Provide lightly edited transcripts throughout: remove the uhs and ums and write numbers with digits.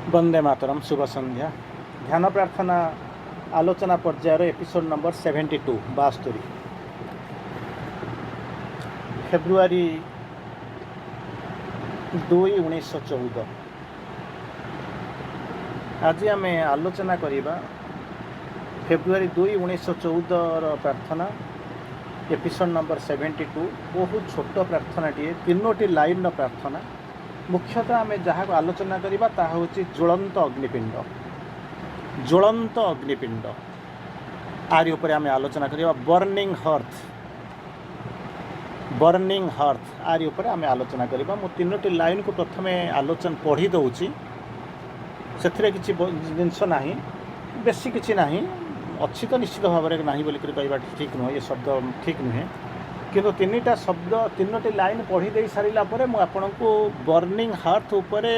वंदे मातरम। शुभ संध्या। ध्यान प्रार्थना आलोचना पर्यायर एपिसोड नंबर 72 72 फेब्रुआरी 2 1914। आज आम आलोचना करिबा फेब्रुआरी 2 1914 प्रार्थना एपिसोड नंबर 72। बहुत छोट प्रार्थनाटीए, 3टी लाइन प्रार्थना। मुख्यतः आम जहाँ को आलोचना करिबा ताहा होची ज्वलंत अग्निपिंड। ज्वलंत अग्निपिंड आरि उपरे आम आलोचना करिबा। बर्निंग हर्थ, बर्निंग हर्थ आरि उपरे आम आलोचना करिबा। मु 3टी लाइन को प्रथमे आलोचना पढ़ी दउची। सेथिरे किछि जिंस नाही, बेसी किछि नाही अच्छी, तो निश्चित भाव में नहीं बोलिक कहवा ठीक नुहे, ये शब्द ठीक नुहे। किंतु 3टा शब्द 3टी लाइन पढ़ी दे सारा पर आपको बर्निंग हार्थ उपरे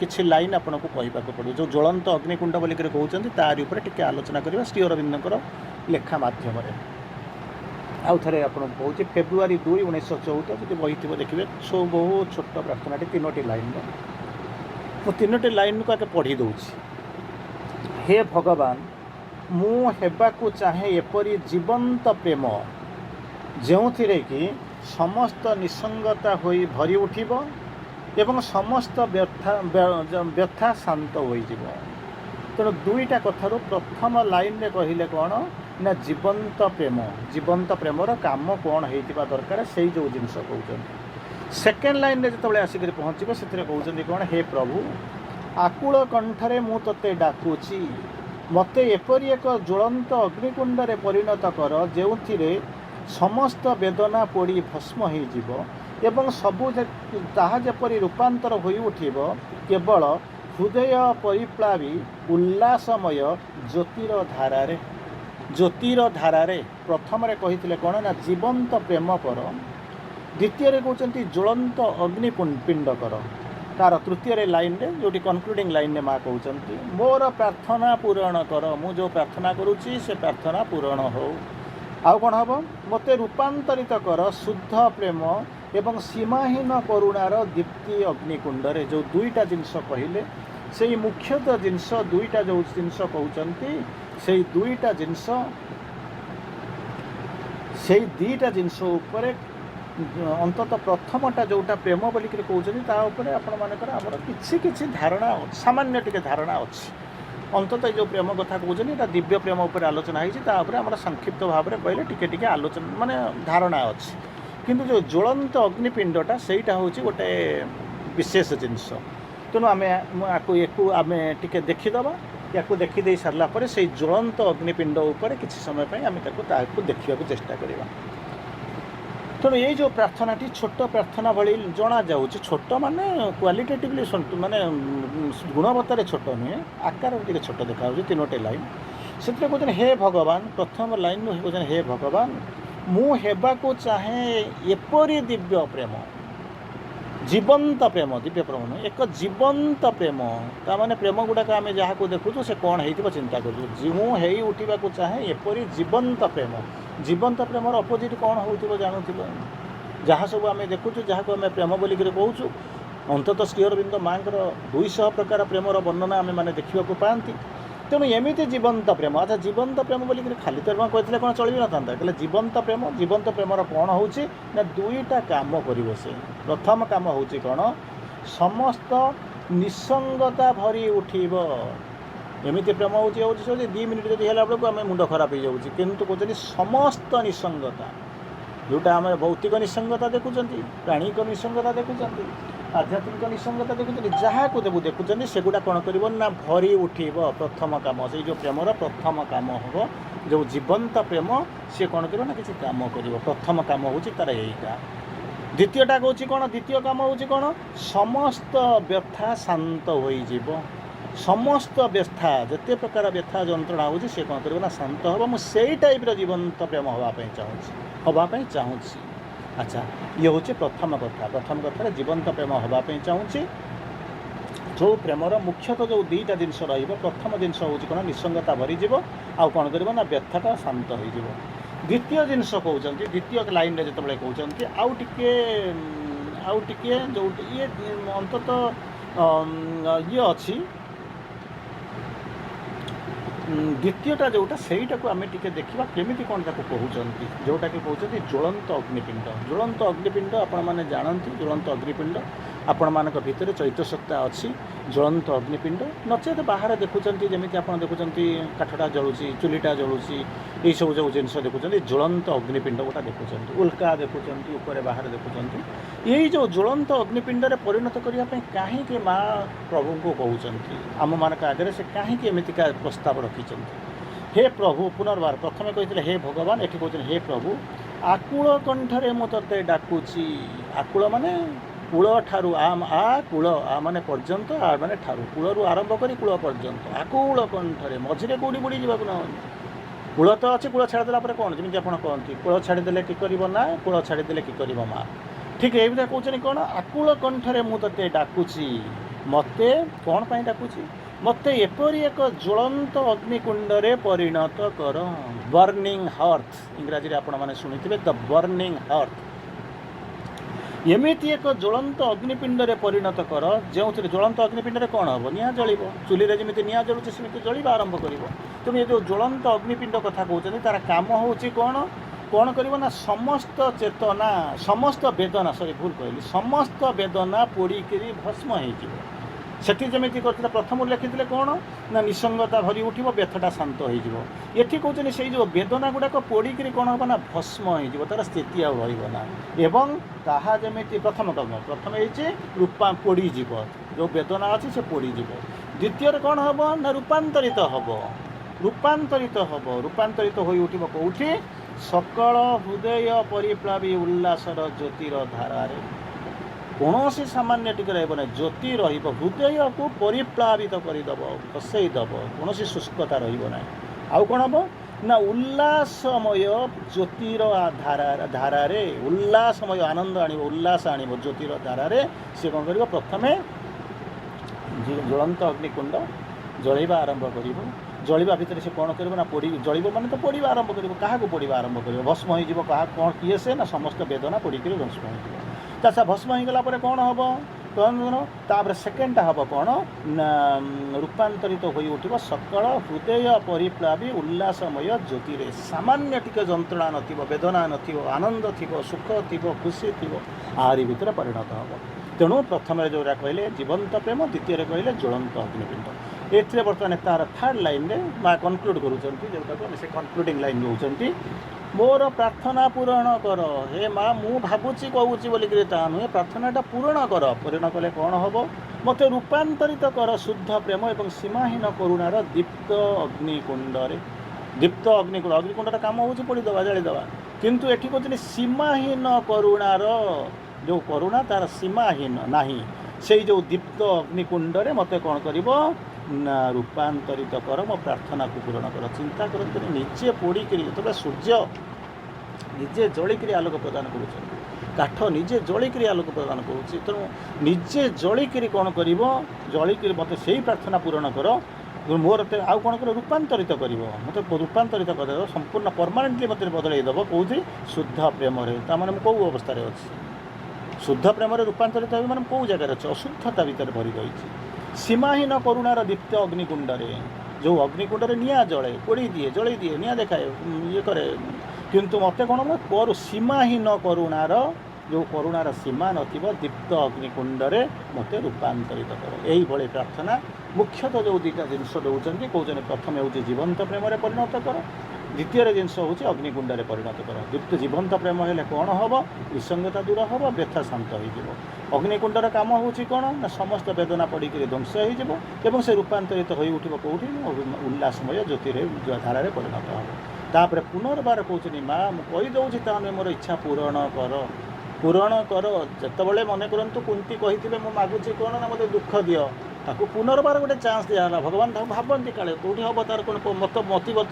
किछि लाइन आपको कहवाक पड़ो। जो ज्वलंत अग्निकुंड बोलिक कहते तारि उपरे टिके आलोचना करवा श्री अरविंदर लेखा मध्यम। आउ थे आपको कहूँ फेब्रुआरी 2 1914 जी बही थी देखिए, बहुत छोट प्रार्थनाटी 3टी लाइन। मु 3टी लाइन को आगे पढ़ी दूची। हे भगवान, मु हेबाकु चाहे एपरी जीवंत प्रेम जो कि समस्त निसंगता होई भरी उठिब एवं समस्त व्यथा शांत होइजिब। तेणु 2टा कथार प्रथम लाइन रे कहले कौन ना जीवंत प्रेम, जीवंत प्रेमर काम कौन होइतिबा दरकार से जो जिनस कहते। सेकेंड लाइन रे जतबे आसिक पहुँचब से कहते कौन, हे प्रभु, आकुल कंठरे मु तते डाकुची, मते एपरी एक ज्वलंत अग्निकुंड रे परिणत कर जो समस्त वेदना पोड़ी भस्म हो एवं सबू ताहा जेपरी रूपांतर हो उठिब केवल हृदय परिप्लावी उल्लासमय ज्योतिर धारारे। ज्योतिर धारारे प्रथम कही कौन ना जीवंत प्रेम कर, द्वितीय कहते ज्वलंत अग्निपिंड कर। तार तृतीय लाइन रे जो कनक्लूडिंग लाइन रे माँ कहते मोर प्रार्थना पूरण कर, मु जो प्रार्थना करुच्ची से प्रार्थना पूरण हो। आउ कौन हम, मते रूपांतरित कर शुद्ध प्रेम एवं सीमाहीन करुणार दीप्ति अग्निकुंडरे। जो 2टा जिनस कहले से मुख्यतः जिनस 2टा जो जिनस कहते से 2टा जिनस से 2टा जिनस उपरे अंततः प्रथमटा जोटा प्रेम बोलिक कहते आपण मानकर आमर किछि धारणा, सामान्य टिके धारणा अच्छी। अंततः जो प्रेम कथा कहते यहाँ दिव्य प्रेम उपर आलोचना होती आम संक्षिप्त भाव में कहले टिके आलोचना माने धारणा अच्छी। किंतु जो ज्वलंत अग्निपिंडटा सेटा हूँ गोटे विशेष जिनस। तेणु आम आम टिके देखीदबा, या देखीदे सारापर से ज्वलंत अग्निपिंड उपर किसी समय आम देखा चेष्टा करवा। तेणु ये जो प्रार्थनाटी छोट प्रार्थना भली जना जाऊँ, छोट माने क्वालिटेटिवली माने गुणवत्तार छोट नुहे, आकार टे छोट देखा 3टी लाइन। से कहते हे भगवान, प्रथम लाइन कहते हे भगवान, मु हेबाकु चाहे एपरी दिव्य प्रेम, जीवंत प्रेम, दिव्य प्रेम नुहे एक जीवंत प्रेम। ताने प्रेम गुड़ाक आम जहाँ को देखु से कौन हो चिंता कर उठा चाहे एपरी जीवंत प्रेम। जीवंत प्रेमर अपोजिट कौन हो जानू, जहाँ सब आम देखु जहाँ को आम प्रेम बोलिक कहूँ, अंततः श्री अरविंद माँ 200 प्रकार प्रेमर वर्णना आम मैंने देखा पाती। तेणु एमती जीवंत प्रेम, अच्छा जीवंत प्रेम बोलिक खाली प्रेम कहते कौन चल ना था कहले जीवंत प्रेम। जीवंत प्रेमर कौन हो 2टा काम कर। प्रथम काम हूँ कौन, समस्त निसंगता भरी उठिब। एमती प्रेम हूँ 2 मिनिट जब है बेलू आम मुंड खराब हो जाऊँगी। किंतु कहते समस्त निसंगता, जोटा आम भौतिक निसंगता देखुं, प्राणिक निसंगता देखुं, आध्यात्मिक निसंगता देखुं, जहाँ को देव देखुं सेगुड़ा कौन कर ना भरी उठिब। प्रथम काम से जो प्रेमर प्रथम काम हम जो जीवंत प्रेम सी कौन कर ना किसी काम कर। प्रथम काम हूँ तार यहीटा। द्वितीयटा कौन कौन, द्वितीय काम हूँ कौन, समस्त व्यथा शांत हो। समस्त व्यथा जिते प्रकार व्यथा जंत्रणा हो कौन कर शांत हम। मुझे टाइप्र जीवंत प्रेम हाँपाई चाहूँ। अच्छा, ये हूँ प्रथम कथा। प्रथम कथार जीवंत प्रेम हाँपाई चाहूँगी। जो प्रेमर मुख्यतः जो 2टा जिनस प्रथम जिनस हूँ कौन, निसंगता भरीज आउ कौन कर ना व्यथाटा शांत हो। द्वितीय जिनस कहते द्वितीय लाइन जो कहते आउ टिके जो ये अंततः ଇଏ ଅଛି ଦ୍ୱିତୀୟଟା ଯେଉଁଟା ସେଇଟାକୁ ଆମେ ଟିକେ ଦେଖିବା କେମିତି କ'ଣ ତାକୁ କହୁଛନ୍ତି, ଯେଉଁଟାକି କହୁଛନ୍ତି ଜ୍ୱଳନ୍ତ ଅଗ୍ନିପିଣ୍ଡ। ଜ୍ୱଳନ୍ତ ଅଗ୍ନିପିଣ୍ଡ ଆପଣମାନେ ଜାଣନ୍ତି, ଜ୍ୱଳନ୍ତ ଅଗ୍ନିପିଣ୍ଡ ଆପଣମାନଙ୍କ ଭିତରେ ଚୈତସତ୍ତା ଅଛି। ଜ୍ୱଳନ୍ତ ଅଗ୍ନିପିଣ୍ଡ ନଚେତ ବାହାରେ ଦେଖୁଛନ୍ତି, ଯେମିତି ଆପଣ ଦେଖୁଛନ୍ତି କାଠଟା ଜଳୁଛି, ଚୁଲିଟା ଜଳୁଛି, ଏଇସବୁ ଯେଉଁ ଜିନିଷ ଦେଖୁଛନ୍ତି ଜ୍ୱଳନ୍ତ ଅଗ୍ନିପିଣ୍ଡ ଗୋଟା ଦେଖୁଛନ୍ତି, ଉଲ୍କା ଦେଖୁଛନ୍ତି, ଉପରେ ବାହାରେ ଦେଖୁଛନ୍ତି। ଏଇ ଯେଉଁ ଜ୍ୱଳନ୍ତ ଅଗ୍ନିପିଣ୍ଡରେ ପରିଣତ କରିବା ପାଇଁ କାହିଁକି ମା ପ୍ରଭୁଙ୍କୁ କହୁଛନ୍ତି ଆମମାନଙ୍କ ଆଗରେ, ସେ କାହିଁକି ଏମିତିକା ପ୍ରସ୍ତାବ ରଖିଛନ୍ତି? ହେ ପ୍ରଭୁ, ପୁନର୍ବାର ପ୍ରଥମେ କହିଥିଲେ ହେ ଭଗବାନ, ଏଠି କହୁଛନ୍ତି ହେ ପ୍ରଭୁ, ଆକୁଳ କଣ୍ଠରେ ମୁଁ ତୋତେ ଡାକୁଛି। ଆକୁଳ ମାନେ କୂଳ ଠାରୁ, କୂଳ ମାନେ ପର୍ଯ୍ୟନ୍ତ, ମାନେ ଠାରୁ, କୂଳରୁ ଆରମ୍ଭ କରି କୂଳ ପର୍ଯ୍ୟନ୍ତ, ଆକୁଳ କଣ୍ଠରେ, ମଝିରେ କେଉଁଠି ବୁଡ଼ି ଯିବାକୁ ନ। କୂଳ ତ ଅଛି, କୂଳ ଛାଡ଼ିଦେଲା ପରେ କ'ଣ, ଯେମିତି ଆପଣ କହନ୍ତି କୂଳ ଛାଡ଼ିଦେଲେ କି କରିବ ନା, କୂଳ ଛାଡ଼ିଦେଲେ କି କରିବ ମା। ଠିକ୍ ଏଇ ଭିତରେ କହୁଛନ୍ତି କ'ଣ, ଆକୁଳ କଣ୍ଠରେ ମୁଁ ତୋତେ ଡାକୁଛି। ମୋତେ କ'ଣ ପାଇଁ ଡାକୁଛି? ମୋତେ ଏପରି ଏକ ଜ୍ୱଳନ୍ତ ଅଗ୍ନିକୁଣ୍ଡରେ ପରିଣତ କର। ବର୍ଣ୍ଣିଂ ହର୍ଥ, ଇଂରାଜୀରେ ଆପଣମାନେ ଶୁଣିଥିବେ ଦ ବର୍ଣ୍ଣିଂ ହର୍ଥ। ଏମିତି ଏକ ଜ୍ୱଳନ୍ତ ଅଗ୍ନିପିଣ୍ଡରେ ପରିଣତ କର ଯେଉଁଥିରେ, ଜ୍ୱଳନ୍ତ ଅଗ୍ନିପିଣ୍ଡରେ କ'ଣ ହେବ? ନିଆଁ ଜଳିବ। ଚୁଲିରେ ଯେମିତି ନିଆଁ ଜଳୁଛି ସେମିତି ଜଳିବା ଆରମ୍ଭ କରିବ। ତେଣୁ ଏ ଯେଉଁ ଜ୍ୱଳନ୍ତ ଅଗ୍ନିପିଣ୍ଡ କଥା କହୁଛନ୍ତି, ତା'ର କାମ ହେଉଛି କ'ଣ? କ'ଣ କରିବ ନା, ସମସ୍ତ ଚେତନା, ସମସ୍ତ ବେଦନା, ଭୁଲ କହିଲି, ସମସ୍ତ ବେଦନା ପୋଡ଼ିକିରି ଭସ୍ମ ହେଇଯିବ। ସେଠି ଯେମିତି କରିଥିଲେ ପ୍ରଥମରୁ ଲେଖିଥିଲେ କ'ଣ ନା, ନିଃସଙ୍ଗତା ଭରି ଉଠିବ, ବ୍ୟଥଟା ଶାନ୍ତ ହୋଇଯିବ। ଏଠି କହୁଛନ୍ତି ସେଇ ଯେଉଁ ବେଦନା ଗୁଡ଼ାକ ପୋଡ଼ିକିରି କ'ଣ ହେବ ନା, ଭସ୍ମ ହୋଇଯିବ, ତା'ର ସ୍ଥିତି ଆଉ ରହିବ ନା। ଏବଂ ତାହା ଯେମିତି ପ୍ରଥମେ ହେଇଛି ପୋଡ଼ିଯିବ, ଯେଉଁ ବେଦନା ଅଛି ସେ ପୋଡ଼ିଯିବ। ଦ୍ୱିତୀୟରେ କ'ଣ ହେବ ନା, ରୂପାନ୍ତରିତ ହେବ। ରୂପାନ୍ତରିତ ହୋଇ ଉଠିବ କେଉଁଠି? ସକଳ ହୃଦୟ ପରିପ୍ଳାବୀ ଉଲ୍ଲାସର ଜ୍ୟୋତିର ଧାରାରେ। କୌଣସି ସାମାନ୍ୟ ଟିକେ ରହିବ ନାହିଁ, ଜ୍ୟୋତି ରହିବ, ହୃଦୟକୁ ପରିପ୍ଳାବିତ କରିଦେବ, ଭସେଇଦେବ, କୌଣସି ଶୁଷ୍କତା ରହିବ ନାହିଁ। ଆଉ କ'ଣ ହେବ ନା, ଉଲ୍ଲାସମୟ ଜ୍ୟୋତିର ଧାରାରେ, ଉଲ୍ଲାସମୟ ଆନନ୍ଦ ଆଣିବ, ଉଲ୍ଲାସ ଆଣିବ ଜ୍ୟୋତିର ଧାରାରେ। ସେ କ'ଣ କରିବ? ପ୍ରଥମେ ଜ୍ୱଳନ୍ତ ଅଗ୍ନିକୁଣ୍ଡ ଜଳିବା ଆରମ୍ଭ କରିବ। ଜଳିବା ଭିତରେ ସେ କ'ଣ କରିବ ନା, ଜଳିବ ମାନେ ତ ପୋଡ଼ିବା ଆରମ୍ଭ କରିବ। କାହାକୁ ପୋଡ଼ିବା ଆରମ୍ଭ କରିବ? ଭସ୍ମ ହୋଇଯିବ। କାହା କ'ଣ କିଏ ସେ ନା, ସମସ୍ତ ବେଦନା ପୋଡ଼ିକରି ଭସ୍ମ ହୋଇଯିବ। ତା ଭସ୍ମ ହୋଇଗଲା ପରେ କ'ଣ ହେବ? ତାପରେ ସେକେଣ୍ଡଟା ହେବ କ'ଣ ନା, ରୂପାନ୍ତରିତ ହୋଇ ଉଠିବ ସକଳ ହୃଦୟ ପରିପ୍ଳାବୀ ଉଲ୍ଲାସମୟ ଜ୍ୟୋତିରେ। ସାମାନ୍ୟ ଟିକେ ଯନ୍ତ୍ରଣା ନଥିବ, ବେଦନା ନଥିବ, ଆନନ୍ଦ ଥିବ, ସୁଖ ଥିବ, ଖୁସି ଥିବ, ଆହାରି ଭିତରେ ପରିଣତ ହେବ। ତେଣୁ ପ୍ରଥମରେ ଯେଉଁଟା କହିଲେ ଜୀବନ୍ତ ପ୍ରେମ, ଦ୍ୱିତୀୟରେ କହିଲେ ଜ୍ୱଳନ୍ତ ଅଗ୍ନିପିଣ୍ଡ। ଏଥିରେ ବର୍ତ୍ତମାନ ତା'ର ଥାର୍ଡ଼ ଲାଇନ୍ରେ ମା କନକ୍ଲୁଡ଼ କରୁଛନ୍ତି, ଯେଉଁଟାକୁ ଆମେ ସେ କନକ୍ଲୁଡ଼ିଂ ଲାଇନ୍ ଦେଉଛନ୍ତି, ମୋର ପ୍ରାର୍ଥନା ପୂରଣ କର। ହେ ମା, ମୁଁ ଭାବୁଛି କହୁଛି ବୋଲିକିରି ତା ନୁହେଁ, ପ୍ରାର୍ଥନାଟା ପୂରଣ କର। ପୂରଣ କଲେ କ'ଣ ହେବ? ମୋତେ ରୂପାନ୍ତରିତ କର ଶୁଦ୍ଧ ପ୍ରେମ ଏବଂ ସୀମାହୀନ କରୁଣାର ଦୀପ୍ତ ଅଗ୍ନିକୁଣ୍ଡରେ। ଦୀପ୍ତ ଅଗ୍ନିକୁଣ୍ଡର କାମ ହେଉଛି ପୋଡ଼ିଦେବା, ଜାଳିଦେବା। କିନ୍ତୁ ଏଠି କହୁଛନ୍ତି ସୀମାହୀନ କରୁଣାର, ଯେଉଁ କରୁଣା ତା'ର ସୀମାହୀନ ନାହିଁ, ସେଇ ଯେଉଁ ଦୀପ୍ତ ଅଗ୍ନିକୁଣ୍ଡରେ ମୋତେ କ'ଣ କରିବ ନା, ରୂପାନ୍ତରିତ କର, ମୋ ପ୍ରାର୍ଥନାକୁ ପୂରଣ କର। ଚିନ୍ତା କରନ୍ତୁନି, ନିଜେ ପୋଡ଼ିକିରି, ଯେତେବେଳେ ସୂର୍ଯ୍ୟ ନିଜେ ଜଳିକିରି ଆଲୋକ ପ୍ରଦାନ କରୁଛନ୍ତି, କାଠ ନିଜେ ଜଳିକିରି ଆଲୋକ ପ୍ରଦାନ କରୁଛି, ତେଣୁ ନିଜେ ଜଳିକିରି କ'ଣ କରିବ? ଜଳିକିରି ମୋତେ ସେଇ ପ୍ରାର୍ଥନା ପୂରଣ କର। ମୋର ଆଉ କ'ଣ କରିବ? ରୂପାନ୍ତରିତ କରିବ, ମୋତେ ରୂପାନ୍ତରିତ କରିଦେବ, ସମ୍ପୂର୍ଣ୍ଣ ପରମାନେଣ୍ଟଲି ମୋତେ ବଦଳାଇ ଦେବ। କେଉଁଠି? ଶୁଦ୍ଧ ପ୍ରେମରେ। ତା'ମାନେ ମୁଁ କେଉଁ ଅବସ୍ଥାରେ ଅଛି? ଶୁଦ୍ଧ ପ୍ରେମରେ ରୂପାନ୍ତରିତ ହେବି ମାନେ କେଉଁ ଜାଗାରେ ଅଛି? ଅଶୁଦ୍ଧତା ଭିତରେ ଭରି ରହିଛି। ସୀମାହୀନ କରୁଣାର ଦୀପ୍ତ ଅଗ୍ନିକୁଣ୍ଡରେ, ଯେଉଁ ଅଗ୍ନିକୁଣ୍ଡରେ ନିଆଁ ଜଳେ, ପୋଡ଼ି ଦିଏ, ଜଳେଇ ଦିଏ, ନିଆଁ ଦେଖାଏ, ଇଏ କରେ, କିନ୍ତୁ ମୋତେ କ'ଣ ସୀମାହୀନ କରୁଣାର, ଯେଉଁ କରୁଣାର ସୀମା ନଥିବ, ଦୀପ୍ତ ଅଗ୍ନିକୁଣ୍ଡରେ ମୋତେ ରୂପାନ୍ତରିତ କର। ଏଇଭଳି ପ୍ରାର୍ଥନା ମୁଖ୍ୟତଃ ଯେଉଁ ଦୁଇଟା ଜିନିଷ ଦେଉଛନ୍ତି, କହୁଛନ୍ତି ପ୍ରଥମେ ହେଉଛି ଜୀବନ୍ତ ପ୍ରେମରେ ପରିଣତ କର, ଦ୍ୱିତୀୟରେ ଜିନିଷ ହେଉଛି ଅଗ୍ନିକୁଣ୍ଡରେ ପରିଣତ କର। ଜୀବନ୍ତ ପ୍ରେମ ହେଲେ କ'ଣ ହେବ? ନିଃସଙ୍ଗତା ଦୂର ହେବ, ବ୍ୟଥା ଶାନ୍ତ ହୋଇଯିବ। ଅଗ୍ନିକୁଣ୍ଡର କାମ ହେଉଛି କ'ଣ ନା, ସମସ୍ତ ବେଦନା ପଡ଼ିକରି ଧ୍ୱଂସ ହୋଇଯିବ ଏବଂ ସେ ରୂପାନ୍ତରିତ ହୋଇ ଉଠିବ କେଉଁଠି? ଉଲ୍ଲାସମୟ ଜ୍ୟୋତିରେ ଧାରାରେ ପରିଣତ ହେବ। ତାପରେ ପୁନର୍ବାର କହୁଛନ୍ତି, ମା, ମୁଁ କହିଦେଉଛି ତା ନୁହେଁ, ମୋର ଇଚ୍ଛା ପୂରଣ କର, ପୂରଣ କର। ଯେତେବେଳେ ମନେ କରନ୍ତୁ କୁନ୍ତି କହିଥିବେ ମୁଁ ମାଗୁଛି କ'ଣ ନା, ମୋତେ ଦୁଃଖ ଦିଅ, ତାକୁ ପୁନର୍ବାର ଗୋଟେ ଚାନ୍ସ ଦିଆହେଲା। ଭଗବାନ ତାକୁ ଭାବନ୍ତି କାଳେ କେଉଁଠି ହେବ ତା'ର କ'ଣ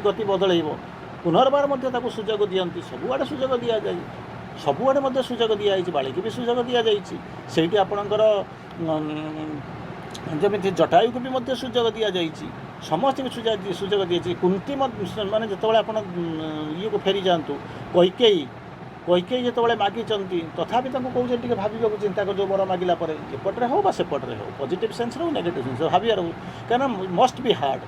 ଗତି ବଦଳେଇବ, ପୁନର୍ବାର ମଧ୍ୟ ତାକୁ ସୁଯୋଗ ଦିଅନ୍ତି। ସବୁଆଡ଼େ ସୁଯୋଗ ଦିଆଯାଏ, ସବୁଆଡ଼େ ମଧ୍ୟ ସୁଯୋଗ ଦିଆଯାଇଛି, ବାଳିକି ବି ସୁଯୋଗ ଦିଆଯାଇଛି। ସେଇଠି ଆପଣଙ୍କର ଯେମିତି ଜଟାୟୁକୁ ବି ମଧ୍ୟ ସୁଯୋଗ ଦିଆଯାଇଛି, ସମସ୍ତଙ୍କୁ ସୁଯୋଗ ଦିଆଯାଇଛି। କୁନ୍ତି ମାନେ ଯେତେବେଳେ ଆପଣ ଇଏକୁ ଫେରିଯାଆନ୍ତୁ, କୈକେୟୀ कैकेयी जितेबाला मागी तथापि कौन टे भाव चिंता कर जो वर मागिला एपटे हो सेपटे हो पॉजिटिव सेंस रो नेगेटिव सेंस भावियार कहीं मस्ट बी हार्ड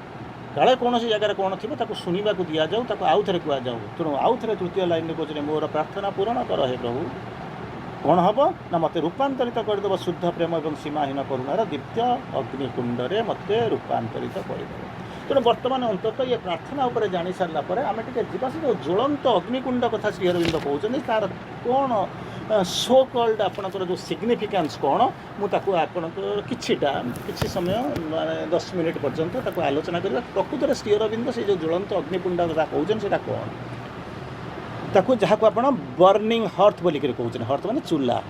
काले कौन जगार कौन थी शुणा दि जाऊ आउ थे कह जाऊ तेणु आउ थे तृतीय लाइन में कहते मोर प्रार्थना पूरण कर हे प्रभु कौन हम ना मत रूपांतरित करदेव शुद्ध प्रेम और सीमाहीन करुणार दिव्य अग्निकुंडे मत रूपांतरित करदेव तेणु बर्तमान अंततः ये प्रार्थना उपर जानी सारापर आम टे जो ज्वलंत अग्निकुंड कथा श्री अरविंद कहते तार कौन सो कल्ड आपणकर जो सिग्निफिकेन्स कौन मुझे आपणकर किसी समय माने 10 मिनिट पर्यंत आलोचना करवा प्रकृत श्री अरविंद से जो ज्वलंत अग्निकुंड कथा कहते हैं कौन ताकू जहाँ को आप बर्निंग हर्थ बोलिक कहते हर्थ माने चूल्हा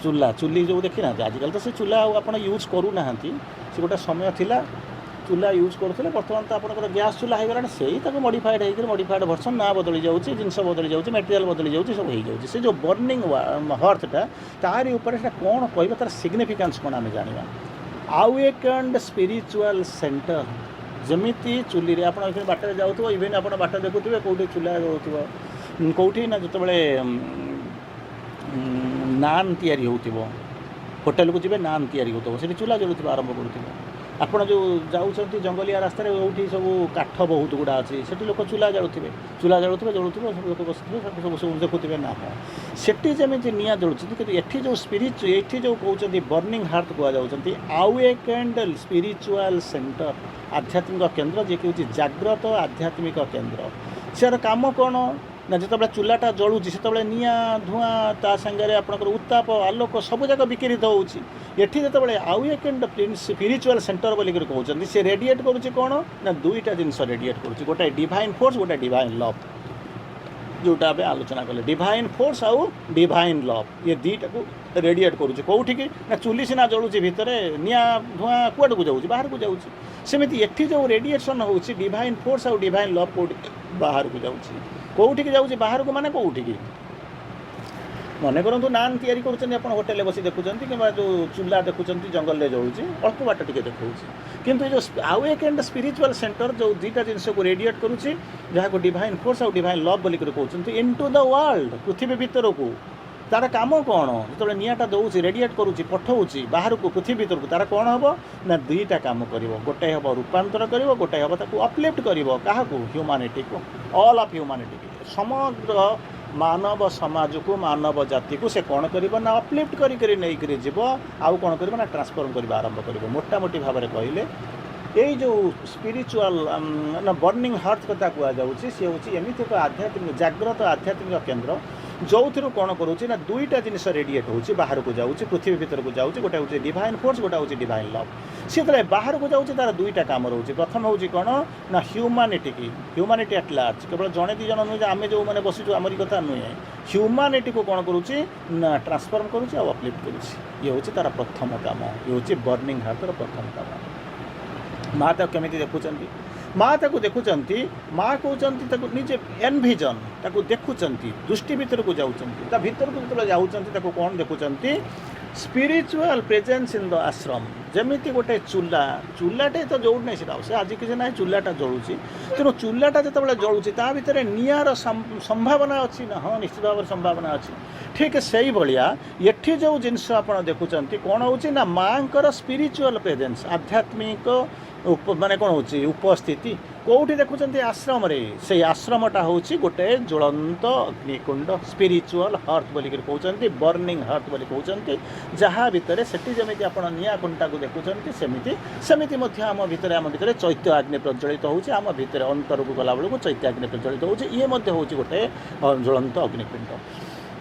चूल्हा चूली जो देखी ना आजिकल तो से चूल्हा आप यूज करूना से गोटे समय थिला चूल्हा यूज करते बर्तमान तो आप गैस चूल्हा हो गला से मडिफाइड होकर मडिफाइड भर्सन ना बदली जाऊँगी जिनस बदली जाऊँगी मटेरियल बदली जाऊँगी सब हो जाऊँगी से जो बर्निंग हर्थटा तारी उपर कौन कह तार सिग्निफिकेन्स कौन आम जाना आवेकेंड स्पिरिचुअल सेंटर जमीती चूली आप बाट जाऊँ इवेन आप बाट देखुए कौटी चूल्हा जलुव कौटी ना जो नान तैयारी हो होटेल को जी नान तैयारी हो चूल्हा जलुव आरंभ करूँ आपड़ जो जाऊँच जंगलिया रास्त ये सब काठ बहुत गुड़ा अच्छी से लोक चूल्हा जलुवे जलुवे सब लोक बस सब देखुवे ना हाँ सेठी जमी निआ जलुची कि ये जो स्पिरिट ये जो कहते बर्निंग हार्ट कहते आवेकेंड स्पिरिचुअल सेंटर आध्यात्मिक केन्द्र जी कि जाग्रत आध्यात्मिक केन्द्र सेर काम कौन ना जो चूल्हाटा जलुची से निआ धूआं ता सागर आपंकर उत्ताप आलोक सब जाक विकिरित होठी जो आवेकेंड स्पिरिचुअल सेंटर बोलिक कहते से रेडिएट करुच्ची कौन ना दुईटा जिनस रेडिएट करुच्ची गोटे डिवाइन फोर्स गोटे डिवाइन लव जोटा आम आलोचना कले डिवाइन फोर्स आउ डिवाइन लव ये दुईटा को रेडिएट करुच्ची कौटी की ना चूली सीना जलुची भितर निआ धूआं कुआड़ को जाऊँगी बाहर को जाऊँगी सेमती एठी जो रेडिएशन हो डिवाइन फोर्स आउ डिवाइन लव कौटी बाहर को जाऊँगी कौटी जाऊँगी बाहर को माने कौटी मन करूँ नान तैयारी कर होटेल बस देखुं कि जो चूल्हा देखुं जंगल में जलुची अल्प बाट टे देखा किंतु जो आवेकेंड स्पिरिचुअल सेंटर जो दुईटा जिनस को रेडिएट करुच्ची जहाँ को डिवाइन फोर्स और डिवाइन लव बोलिक कहते इनटू द वर्ल्ड पृथ्वी भीतर को तार काम कौन जो निआटा दौर रेडिएट करुच्ची पठाऊँच बाहर को पृथ्वी भीतर को तार कौन हम ना दुईटा काम कर गोटे हम रूपांतर कर गोटे हम अपलिफ्ट कर क्या ह्यूमानिटी को ऑल ऑफ ह्यूमानिटी समग्र मानव समाज को मानव जाति को से कौन कर ना अपलिफ्ट कर जीव आउ कौन कर ना ट्रांसफॉर्म करने आरंभ कर मोटामोटी भाव में कहले यही जो स्पिरिचुअल ना बर्निंग हार्ट कथा कहुच्छी सी हूँ एमती एक आध्यात्मिक जाग्रत आध्यात्मिक केन्द्र जो थी कौन करुच्ची ना दुईटा जिनस रेडिएट हो बाहर को जाऊँगी पृथ्वी भीतर को जाऊँगी गोटे हूँ डिवाइन फोर्स गोटे हूँ डिवाइन लव सी जो बाहर को जाऊँगी तार दुईटा कम रोचे प्रथम हूँ कौन ना ह्यूमानिटी की ह्यूमानिटी एट लार्ज केवल जड़े दी जन नुहे आम जो मैंने बसीचु आमरी कथा नुहे ह्यूमानिटी को कौन करुच्ची ना ट्रांसफॉर्म करुच्ची और अपलिफ्ट करुच्ची ये हूँ तार प्रथम काम ये हूँ बर्निंग हार्टर प्रथम काम माँ ताक केमी देखुं माँ ताकू देखुं माँ कहते निजे एनभिजन ताकू देखुं दृष्टि भीतर को जाऊँच भीतर को जो जाऊँच कौन देखुं स्पिरिचुअल प्रेजेंस इन द आश्रम जमीती गोटे चूल्हाटे तो जोड़ नहीं से आज किसी ना चूल्हाटा जलुची तेणु चूल्हाटा जो जलुची ता भीतर निआर संभावना अच्छी ना हाँ निश्चित भाव संभावना अच्छी ठीक से भाया ये जो जिनस आप देखुं कौन हो ना माँ स्पिरिचुअल प्रेजेंस आध्यात्मिक माने कौन हो उपस्थिति कौटी देखुं आश्रम से आश्रमटा हूँ गोटे ज्वलंत अग्निकुंड स्पिरिचुअल हर्थ बोलिक कहते बर्निंग हर्थ बोली कहते जहाँ भितर से जमी आप निआ कुंडा को देखुं सेमती आम भीतर चैत्य अग्नि प्रज्वलित होम भीतर अंतर को गला बेलू चैत्य अग्नि प्रज्वलित हो हूँ गोटे ज्वलंत अग्निकुंड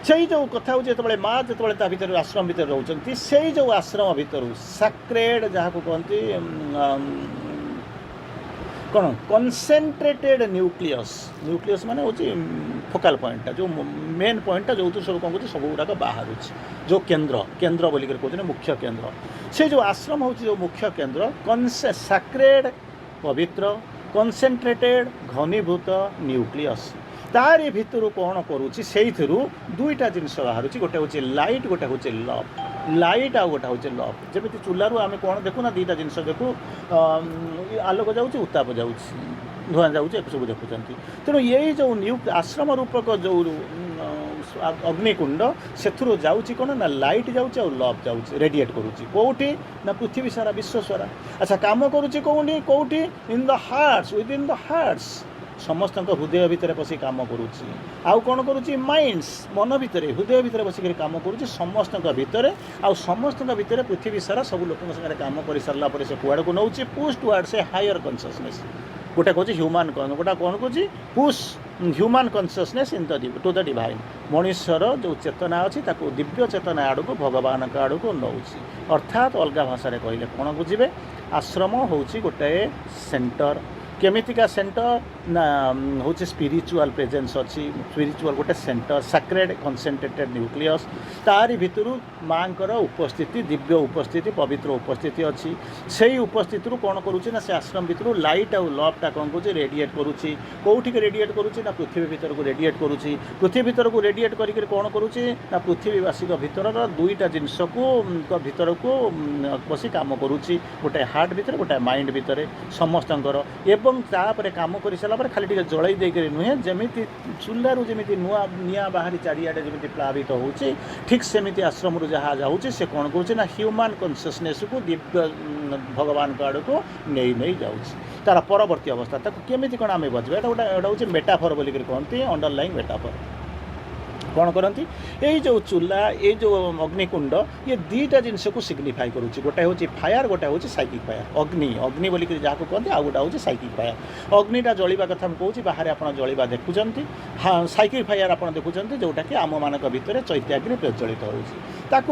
से जो कथा जो माँ जो भीतर आश्रम भीतर रोचे से जो आश्रम भीतर सैक्रेड जहाँ को कहते कौन कनसेंट्रेटेड न्यूक्लियस माने होची फोकल पॉइंटा जो मेन पॉइंटा जो सब कौन कहते सब गुड़ाक बाहर जो केन्द्र बोलिक कहते मुख्य केन्द्र से जो आश्रम हूँ जो मुख्य केन्द्र सैक्रेड पवित्र कनसेंट्रेटेड घनीभूत न्यूक्लियस तारी भितर कौन करुच्ची से दुईटा जिनस बाहर गोटे हूँ लाइट गोटे हूँ लव लाइट आ गोटे हूँ लव जमी चूल्हारू आम कौन देखू ना दुईटा जिनस देखू आलोक जाऊँगी उत्ताप जाऊँगी धूआं जाऊँगी सब देखुं तेणु यही जो आश्रम रूपक जो ଅଗ୍ନିକୁଣ୍ଡ ସେଥିରୁ ଯାଉଛି କ'ଣ ନା ଲାଇଟ୍ ଯାଉଛି ଆଉ ଲଭ୍ ଯାଉଛି ରେଡ଼ିଏଟ୍ କରୁଛି କେଉଁଠି ନା ପୃଥିବୀ ସାରା ବିଶ୍ୱ ସାରା। ଆଚ୍ଛା କାମ କରୁଛି କେଉଁଠି in the hearts within the hearts ସମସ୍ତଙ୍କ ହୃଦୟ ଭିତରେ ବସି କାମ କରୁଛି। ଆଉ କ'ଣ କରୁଛି ମାଇଣ୍ଡସ୍ ମନ ଭିତରେ ହୃଦୟ ଭିତରେ ବସିକରି କାମ କରୁଛି ସମସ୍ତଙ୍କ ଭିତରେ। ଆଉ ସମସ୍ତଙ୍କ ଭିତରେ ପୃଥିବୀ ସାରା ସବୁ ଲୋକଙ୍କ ସାଙ୍ଗରେ କାମ କରିସାରିଲା ପରେ ସେ କୁଆଡ଼କୁ ନେଉଛି ପୁଶ୍ ଟୁୱାର୍ଡସ୍ ଏ ହାୟର କନସିୟସନେସ୍। ଗୋଟେ କହୁଛି ହ୍ୟୁମାନ୍ ଗୋଟେ କ'ଣ କହୁଛି push human consciousness in to the divine. ମଣିଷର ଯେଉଁ ଚେତନା ଅଛି ତାକୁ ଦିବ୍ୟ ଚେତନା ଆଡ଼କୁ ଭଗବାନଙ୍କ ଆଡ଼କୁ ନେଉଛି। ଅର୍ଥାତ୍ ଅଲଗା ଭାଷାରେ କହିଲେ କ'ଣ ବୁଝିବେ ଆଶ୍ରମ ହେଉଛି ଗୋଟାଏ ସେଣ୍ଟର। କେମିତିକା ସେଣ୍ଟର ନା ହେଉଛି ସ୍ପିରିଚୁଆଲ୍ ପ୍ରେଜେନ୍ସ ଅଛି ସ୍ପିରିଚୁଆଲ୍ ଗୋଟେ ସେଣ୍ଟର ସାକ୍ରେଡ୍ କନସେନ୍ଟ୍ରେଟେଡ୍ ନ୍ୟୁକ୍ଲିୟସ୍। ତାରି ଭିତରୁ ମାଙ୍କର ଉପସ୍ଥିତି ଦିବ୍ୟ ଉପସ୍ଥିତି ପବିତ୍ର ଉପସ୍ଥିତି ଅଛି। ସେଇ ଉପସ୍ଥିତିରୁ କ'ଣ କରୁଛି ନା ସେ ଆଶ୍ରମ ଭିତରୁ ଲାଇଟ୍ ଆଉ ଲଭ୍ଟା କ'ଣ କରୁଛି ରେଡ଼ିଏଟ୍ କରୁଛି। କେଉଁଠିକି ରେଡ଼ିଏଟ୍ କରୁଛି ନା ପୃଥିବୀ ଭିତରକୁ ରେଡ଼ିଏଟ୍ କରୁଛି। ପୃଥିବୀ ଭିତରକୁ ରେଡ଼ିଏଟ୍ କରିକି କ'ଣ କରୁଛି ନା ପୃଥିବୀବାସୀଙ୍କ ଭିତରର ଦୁଇଟା ଜିନିଷକୁ ଭିତରକୁ ବସି କାମ କରୁଛି ଗୋଟାଏ ହାର୍ଟ ଭିତରେ ଗୋଟାଏ ମାଇଣ୍ଡ ଭିତରେ ସମସ୍ତଙ୍କର। ଏବଂ ତାପରେ କାମ କରିସାରିଲା ପରେ ଖାଲି ଟିକେ ଜଳେଇ ଦେଇକରି ନୁହେଁ ଯେମିତି ଚୁଲାରୁ ଯେମିତି ନୂଆ ନିଆଁ ବାହାରି ଚାରିଆଡ଼େ ଯେମିତି ପ୍ଲାବିତ ହେଉଛି ଠିକ୍ ସେମିତି ଆଶ୍ରମରୁ ଯାହା ଯାଉଛି ସେ କ'ଣ କରୁଛି ନା ହ୍ୟୁମାନ୍ କନସିୟସନେସ୍କୁ ଦିବ୍ୟ ଭଗବାନଙ୍କ ଆଡ଼କୁ ନେଇ ଯାଉଛି। ତା'ର ପରବର୍ତ୍ତୀ ଅବସ୍ଥା ତାକୁ କେମିତି କ'ଣ ଆମେ ବୁଝିବା ଏଇଟା ହେଉଛି ମେଟାଫର୍ ବୋଲିକରି କହନ୍ତି ଅଣ୍ଡରଲାଇଂ ମେଟାଫର୍। କ'ଣ କରନ୍ତି ଏଇ ଯେଉଁ ଚୁଲା ଏଇ ଯେଉଁ ଅଗ୍ନିକୁଣ୍ଡ ଇଏ ଦୁଇଟା ଜିନିଷକୁ ସିଗ୍ନିଫାଏ କରୁଛି। ଗୋଟେ ହେଉଛି ଫାୟାର ଗୋଟେ ହେଉଛି ସାଇକିକ୍ ଫାୟାର। ଅଗ୍ନି ବୋଲିକରି ଯାହାକୁ କହନ୍ତି ଆଉ ଗୋଟେ ହେଉଛି ସାଇକିକ୍ ଫାୟାର। ଅଗ୍ନିଟା ଜଳିବା କଥା ମୁଁ କହୁଛି ବାହାରେ ଆପଣ ଜଳିବା ଦେଖୁଛନ୍ତି। ସାଇକିକ୍ ଫାୟାର ଆପଣ ଦେଖୁଛନ୍ତି ଯେଉଁଟାକି ଆମମାନଙ୍କ ଭିତରେ ଚୈତ୍ୟାଗ୍ନି ପ୍ରଜ୍ୱଳିତ ହେଉଛି। ତାକୁ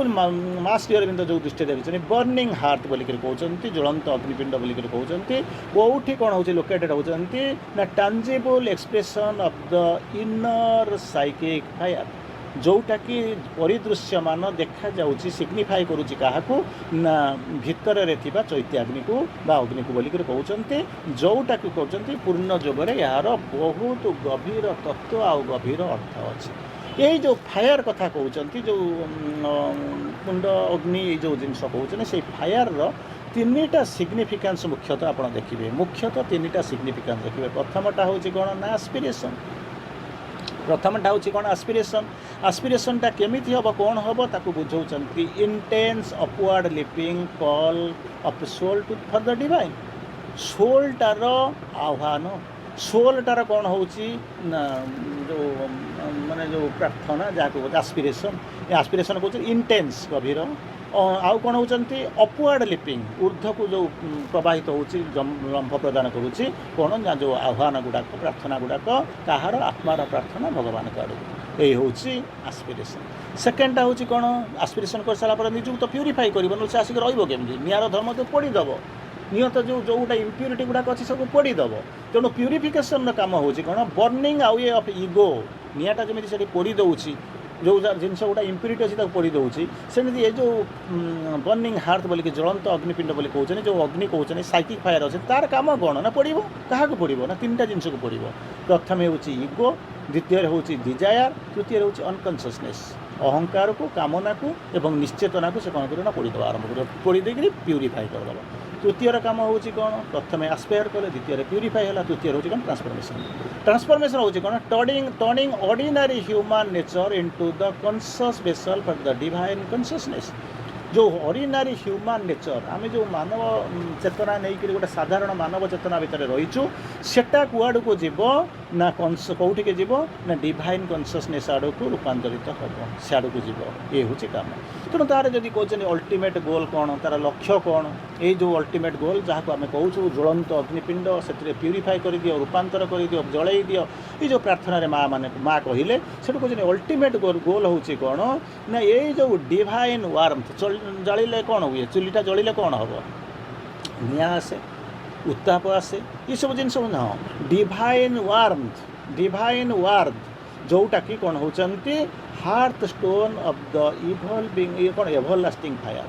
ମାସ୍ ଅରବିନ୍ଦ ଯେଉଁ ଦୃଷ୍ଟିରେ ଦେଖିଛନ୍ତି ବର୍ଣ୍ଣିଂ ହାର୍ଟ ବୋଲିକରି କହୁଛନ୍ତି ଜ୍ୱଳନ୍ତ ଅଗ୍ନିପିଣ୍ଡ ବୋଲିକରି କହୁଛନ୍ତି। କେଉଁଠି କ'ଣ ହେଉଛି ଲୋକେଟେଡ୍ ହେଉଛନ୍ତି ନା tangible expression of the inner psychic fire ଯେଉଁଟାକି ପରିଦୃଶ୍ୟମାନ ଦେଖାଯାଉଛି ସିଗ୍ନିଫାଏ କରୁଛି କାହାକୁ ନା ଭିତରରେ ଥିବା ଚୈତ୍ୟାଗ୍ନିକୁ ବା ଅଗ୍ନିକୁ ବୋଲିକରି କହୁଛନ୍ତି। ଯେଉଁଟାକୁ କହୁଛନ୍ତି ପୂର୍ଣ୍ଣ ଯୋଗରେ ଏହାର ବହୁତ ଗଭୀର ତତ୍ତ୍ୱ ଆଉ ଗଭୀର ଅର୍ଥ ଅଛି। ଏଇ ଯେଉଁ ଫାୟାର କଥା କହୁଛନ୍ତି ଯେଉଁ କୁଣ୍ଡ ଅଗ୍ନି ଏଇ ଯେଉଁ ଜିନିଷ କହୁଛନ୍ତି ସେଇ ଫାୟାରର ତିନିଟା ସିଗ୍ନିଫିକାନ୍ସ ମୁଖ୍ୟତଃ ଆପଣ ଦେଖିବେ। ମୁଖ୍ୟତଃ ତିନିଟା ସିଗ୍ନିଫିକାନ୍ସ ଦେଖିବେ। ପ୍ରଥମଟା ହେଉଛି କ'ଣ ନା ଆସ୍ପିରେସନ୍। ପ୍ରଥମଟା ହେଉଛି କ'ଣ ଆସ୍ପିରେସନ୍ଟା କେମିତି ହେବ କ'ଣ ହେବ ତାକୁ ବୁଝାଉଛନ୍ତି intense upward leaping call of soul to for the divine. ସୋଲ୍ଟାର ଆହ୍ୱାନ ସୋଲ୍ଟାର କ'ଣ ହେଉଛି ନା ଯେଉଁ ମାନେ ଯେଉଁ ପ୍ରାର୍ଥନା ଯାହାକୁ ଆସ୍ପିରେସନ୍ ଏ ଆସ୍ପିରେସନ୍ କହୁଛନ୍ତି ଇଣ୍ଟେନ୍ସ ଗଭୀର। ଆଉ କ'ଣ ହେଉଛନ୍ତି ଅପୱାର୍ଡ଼ ଲିପିଂ ଉର୍ଦ୍ଧ୍ୱକୁ ଯେଉଁ ପ୍ରବାହିତ ହେଉଛି ଲମ୍ଫ ପ୍ରଦାନ କରୁଛି କ'ଣ ନା ଯେଉଁ ଆହ୍ୱାନ ଗୁଡ଼ାକ ପ୍ରାର୍ଥନା ଗୁଡ଼ାକ କାହାର ଆତ୍ମାର ପ୍ରାର୍ଥନା ଭଗବାନଙ୍କ ଆଡ଼କୁ। ଏଇ ହେଉଛି ଆସ୍ପିରେସନ୍। ସେକେଣ୍ଡଟା ହେଉଛି କ'ଣ ଆସ୍ପିରେସନ୍ କରିସାରିଲା ପରେ ନିଜକୁ ତ ପ୍ୟୁରିଫାଇ କରିବ ନହେଲେ ସେ ଆସିକି ରହିବ କେମିତି ନିଆର ଧର୍ମ ତ ପୋଡ଼ିଦେବ। ନିହତ ଯେଉଁଟା ଇମ୍ପ୍ୟୁରିଟି ଗୁଡ଼ାକ ଅଛି ସବୁ ପୋଡ଼ିଦେବ। ତେଣୁ ପ୍ୟୁରିଫିକେସନ୍ର କାମ ହେଉଛି କ'ଣ ବର୍ଣ୍ଣିଂ ଆଉ ଏ ଅଫ୍ ଇଗୋ ନିଆଁଟା ଯେମିତି ସେଠି ପୋଡ଼ି ଦେଉଛି ଯେଉଁ ଜିନିଷ ଗୁଡ଼ା ଇମ୍ପ୍ୟୁରିଟି ଅଛି ତାକୁ ପୋଡ଼ି ଦେଉଛି ସେମିତି ଏ ଯେଉଁ ବର୍ଣ୍ଣିଂ ହାର୍ଟ ବୋଲିକି ଜ୍ୱଳନ୍ତ ଅଗ୍ନିପିଣ୍ଡ ବୋଲି କହୁଛନ୍ତି ଯେଉଁ ଅଗ୍ନି କହୁଛନ୍ତି ସାଇକିକ୍ ଫାୟାର ଅଛି ତାର କାମ କ'ଣ ନା ପୋଡ଼ିବ। କାହାକୁ ପୋଡ଼ିବ ନା ତିନିଟା ଜିନିଷକୁ ପୋଡ଼ିବ। ପ୍ରଥମେ ହେଉଛି ଇଗୋ ଦ୍ୱିତୀୟରେ ହେଉଛି ଡିଜାୟାର ତୃତୀୟରେ ହେଉଛି ଅନକନସିୟସନେସ୍ ଅହଙ୍କାରକୁ କାମନାକୁ ଏବଂ ନିଶ୍ଚେତନାକୁ ସେ କ'ଣ କରିବ ନା ପୋଡ଼ିଦେବା ଆରମ୍ଭ କରିବ। ପୋଡ଼ି ଦେଇକରି ପ୍ୟୁରିଫାଇ କରିଦେବ। ତୃତୀୟର କାମ ହେଉଛି କ'ଣ ପ୍ରଥମେ ଆସ୍ପାୟାର କଲେ ଦ୍ୱିତୀୟରେ ପ୍ୟୁରିଫାଇ ହେଲା ତୃତୀୟରେ ହେଉଛି କ'ଣ ଟ୍ରାନ୍ସଫର୍ମେସନ୍ ହେଉଛି କ'ଣ turning ordinary human nature into the conscious vessel for the divine consciousness. ଯେଉଁ ଅର୍ଡ଼ିନାରୀ ହ୍ୟୁମାନ୍ ନେଚର୍ ଆମେ ଯେଉଁ ମାନବ ଚେତନା ନେଇକରି ଗୋଟେ ସାଧାରଣ ମାନବ ଚେତନା ଭିତରେ ରହିଛୁ ସେଟା କୁଆଡ଼କୁ ଯିବ ନା କେଉଁଠିକି ଯିବ ନା ଡିଭାଇନ୍ କନସିୟସନେସ୍ ଆଡ଼କୁ ରୂପାନ୍ତରିତ ହେବ ସିଆଡ଼କୁ ଯିବ। ଏ ହେଉଛି କାମ। ତେଣୁ ତା'ର ଯଦି କହୁଛନ୍ତି ଅଲ୍ଟିମେଟ୍ ଗୋଲ୍ କ'ଣ ତା'ର ଲକ୍ଷ୍ୟ କ'ଣ ଏଇ ଯେଉଁ ଅଲ୍ଟିମେଟ୍ ଗୋଲ୍ ଯାହାକୁ ଆମେ କହୁଛୁ ଜ୍ୱଳନ୍ତ ଅଗ୍ନିପିଣ୍ଡ ସେଥିରେ ପ୍ୟୁରିଫାଇ କରିଦିଅ ରୂପାନ୍ତର କରିଦିଅ ଜଳେଇ ଦିଅ ଏଇ ଯେଉଁ ପ୍ରାର୍ଥନାରେ ମା କହିଲେ ସେଠୁ କହୁଛନ୍ତି ଅଲ୍ଟିମେଟ୍ ଗୋଲ୍ ହେଉଛି କ'ଣ ନା ଏଇ ଯେଉଁ ଡିଭାଇନ୍ ୱାର୍ମଥ୍ ଜଳିଲେ କ'ଣ ହୁଏ ଚୁଲିଟା ଜଳିଲେ କ'ଣ ହେବ ନିଆଁ ଆସେ ଉତ୍ତାପ ଆସେ ଏସବୁ ଜିନିଷ ହଁ ଡିଭାଇନ୍ ୱାର୍ମଥ୍ ଯେଉଁଟାକି କ'ଣ ହେଉଛନ୍ତି ହାର୍ଟ ଷ୍ଟୋନ୍ ଅଫ୍ ଦ ଇଭଲ୍ଭିଂ ଇଏ କ'ଣ ଏଭରଲାଷ୍ଟିଂ ଫାୟାର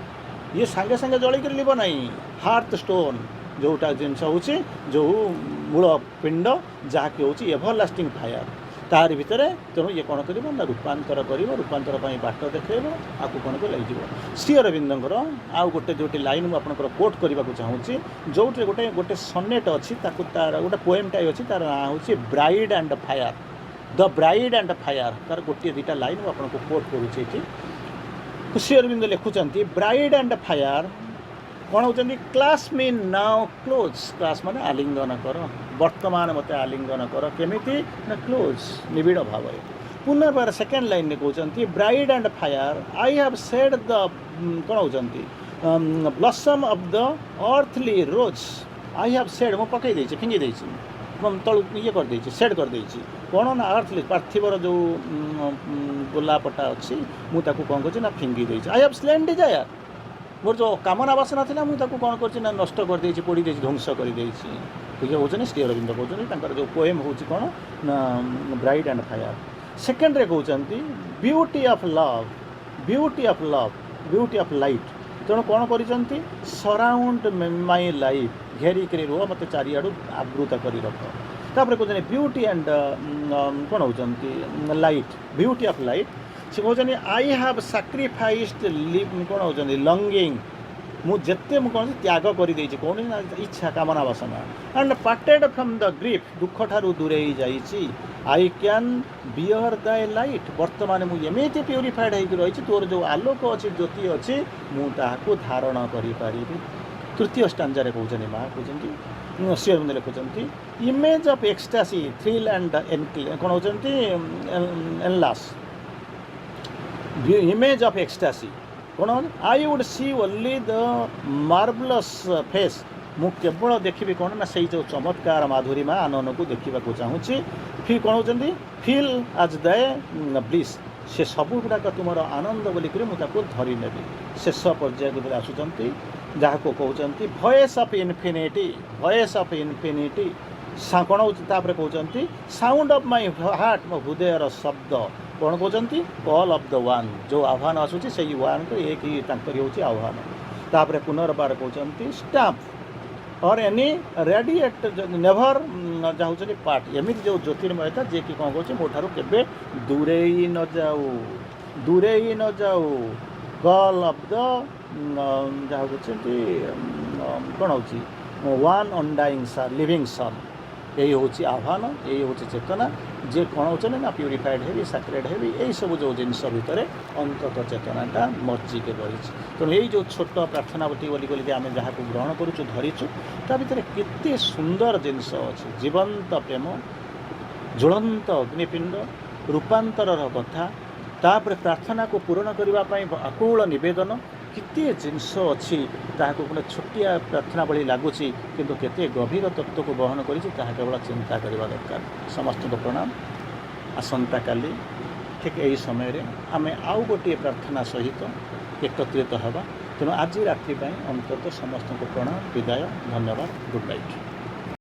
ଇଏ ସାଙ୍ଗେ ସାଙ୍ଗେ ଜଳିକରି ଲିବ ନାହିଁ। ହାର୍ଟ ଷ୍ଟୋନ୍ ଯେଉଁଟା ଜିନିଷ ହେଉଛି ଯେଉଁ ମୂଳ ପିଣ୍ଡ ଯାହାକି ହେଉଛି ଏଭରଲାଷ୍ଟିଂ ଫାୟାର ତାରି ଭିତରେ। ତେଣୁ ଇଏ କ'ଣ କରିବ ନା ରୂପାନ୍ତର କରିବ ରୂପାନ୍ତର ପାଇଁ ବାଟ ଦେଖାଇବ ଆକୁ କ'ଣ କରି ଲାଗିଯିବ। ଶ୍ରୀ ଅରବିନ୍ଦଙ୍କର ଆଉ ଗୋଟେ ଯେଉଁଟି ଲାଇନ୍ ମୁଁ ଆପଣଙ୍କର କୋଟ୍ କରିବାକୁ ଚାହୁଁଛି ଯେଉଁଥିରେ ଗୋଟେ ସନେଟ୍ ଅଛି ତାକୁ ତା'ର ଗୋଟେ ପୋଏମ୍ଟାଏ ଅଛି ତା'ର ନାଁ ହେଉଛି bride and fire. The bride and fire तार गोटे दुटा लाइन आपको कोट करुच्छे श्री अरविंद लिखुंट ब्राइड एंड फायर कौन होती clasp me now close clasp माने आलिंगन कर वर्तमान मत आलिंगन कर केमिति ना क्लोज निबिड़ भाव पुनर्बार सेकेंड लाइन में कहते bride and fire I have said the कौन होती blossom of the earthly rose I have said मु पकई फिंगी तल ये करदे सेड करदे कौन ना अर्थली पार्थिवर जो गोलापटा अच्छी मुझे कौन कर फिंगी दे आई हैव स्लेन डिजायर मोर जो कामना बासना था मुझे कौन कर नष्ट करदे पोड़ी ध्वंस करदे ये हूँ श्री अरविंद कहते जो पोएम हूँ कौन ना ब्राइड एंड फायर सेकेंड रे कहते beauty of love beauty of love beauty of light तेणु कौन कर सराउंड माई लाइफ घेरिक रुह मत चारिआड़ आवृत कर रख तापर कहते ब्यूटी एंड कौन होती लाइट ब्यूटी ऑफ लाइट से कहते आई हैव सैक्रिफाइस्ड कौन होती लंगिंग मुझे कौन त्याग कर कौन इच्छा कामना वासना and parted from the grief दुख ठारू दूरे जाइए I can bear the light वर्तमान मुझे प्यूरीफाइड होकर रही तोर जो आलोक अच्छी ज्योति अच्छी मुझे धारण करी तृतीय स्टांजा कहते माँ कहते श्री अरविंद लिखुंट image of ecstasy thrill and कौन होती एनलास इमेज ऑफ एक्सटासी कौन I would see only the marvellous face मु केवल देखी कौन ना से जो चमत्कार माधुरीमा आनंद को देखा चाहूँगी फिर कौन होती फील आज दे ब्लिस से सब गुड़ाक तुम आनंद बोलिक मुझे धरी नेबी शेष पर्याय को आसुँच जहाँ को कहते voice of infinity voice of infinity कौन होपर कहते साउंड ऑफ माय हार्ट मो हृदयर शब्द कौन कहते कॉल ऑफ द वन जो आह्वान आसूँ से वन को एक ही हूँ आह्वान तापर पुनर्बार कहते स्टाम्प और एनी रेडिएट नेभर चाहूँ पार्ट एमती जो ज्योतिर्मयता जे कि कौन कह मोठार के दूरे न जाऊ दूरे न जाऊ कॉल ऑफ द जहाँ कहते कौन हो वन अनडाइंग सन लिविंग सन यही हूँ आह्वान यही हूँ चेतना जे कौन होते ना प्यूरीफाइड हेबी सैक्रेड हेबी यही सब जो जिनस भितर अंतत चेतनाटा मर्जिके रही तेणु यही जो छोट प्रार्थनावती बोली आम जहाँ को ग्रहण करूँ धरीचु ता भर केते सुंदर जिनस अच्छे जीवंत प्रेम ज्वलंत अग्निपिंड रूपांतर कथा तापर प्रार्थना को पूरण करने आकुल निवेदन केते जिनस अच्छी गोटे छोटिया प्रार्थना भली लगुच किंतु केते गभीर तत्व को बहन कर केवल चिंता करने दरकार समस्त को प्रणाम आसंता काली ठीक यही समय आम आउ गोटे प्रार्थना सहित एकत्रित हवा तेणु आज रात्रि अंततः समस्त को प्रणाम विदाय धन्यवाद गुड नाइट।